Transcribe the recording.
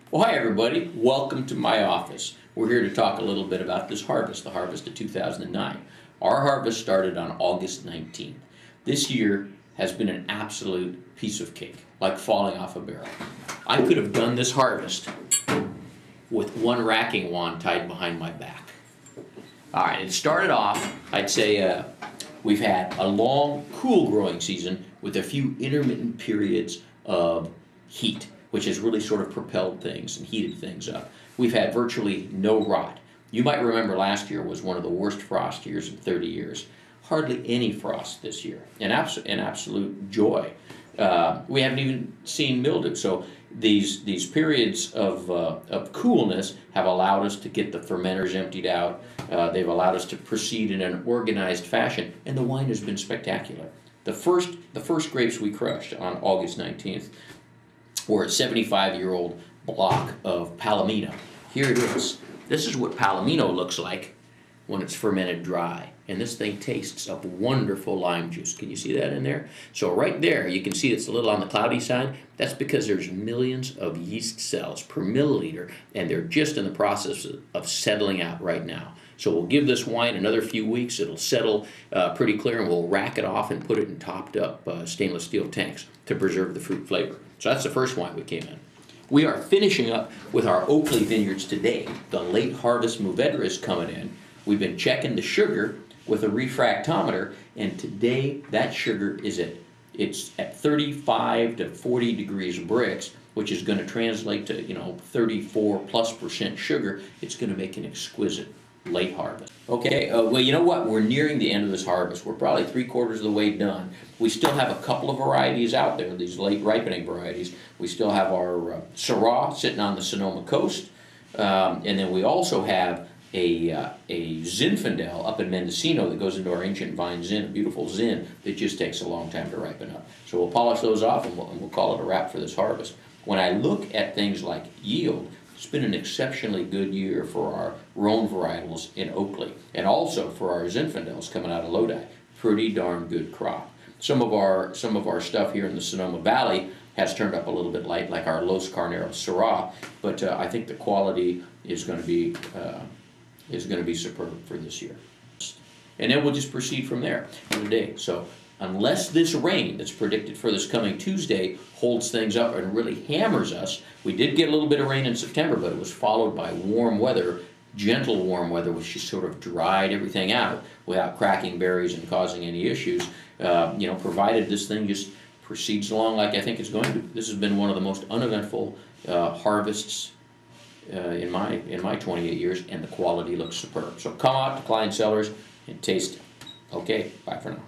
Well, hi everybody. Welcome to my office. We're here to talk a little bit about this harvest, the harvest of 2009. Our harvest started on August 19th. This year has been an absolute piece of cake, like falling off a barrel. I could have done this harvest with one racking wand tied behind my back. All right, it started off, I'd say we've had a long, cool growing season with a few intermittent periods of heat, which has really sort of propelled things and heated things up. We've had virtually no rot. You might remember last year was one of the worst frost years in 30 years. Hardly any frost this year, an absolute joy. We haven't even seen mildew, so these periods of coolness have allowed us to get the fermenters emptied out. They've allowed us to proceed in an organized fashion, and the wine has been spectacular. The first grapes we crushed on August 19th were a 75-year-old block of Palomino. Here it is. This is what Palomino looks like when it's fermented dry. And this thing tastes of wonderful lime juice. Can you see that in there? So right there, you can see it's a little on the cloudy side. That's because there's millions of yeast cells per milliliter, and they're just in the process of settling out right now. So we'll give this wine another few weeks. It'll settle pretty clear, and we'll rack it off and put it in topped up stainless steel tanks to preserve the fruit flavor. So that's the first wine we came in. We are finishing up with our Oakley vineyards today. The late harvest Mourvedre is coming in. We've been checking the sugar with a refractometer, and today that sugar is at 35 to 40 degrees Brix, which is going to translate to 34+% sugar. It's going to make an exquisite late harvest. Okay, well, you know what? We're nearing the end of this harvest. We're probably 3/4 of the way done. We still have a couple of varieties out there, these late ripening varieties. We still have our Syrah sitting on the Sonoma coast, and then we also have a Zinfandel up in Mendocino that goes into our ancient vine Zin, a beautiful Zin that just takes a long time to ripen up. So we'll polish those off and we'll call it a wrap for this harvest. When I look at things like yield, it's been an exceptionally good year for our Rhone varietals in Oakley, and also for our Zinfandels coming out of Lodi. Pretty darn good crop. Some of our stuff here in the Sonoma Valley has turned up a little bit light, like our Los Carneros Syrah, but I think the quality is going to be superb for this year. And then we'll just proceed from there today. So unless this rain that's predicted for this coming Tuesday holds things up and really hammers us, we did get a little bit of rain in September, but it was followed by warm weather, gentle warm weather, which just sort of dried everything out without cracking berries and causing any issues. Provided this thing just proceeds along like I think it's going to. This has been one of the most uneventful harvests in my 28 years, and the quality looks superb. So come out to Cline Cellars and taste it. Okay, bye for now.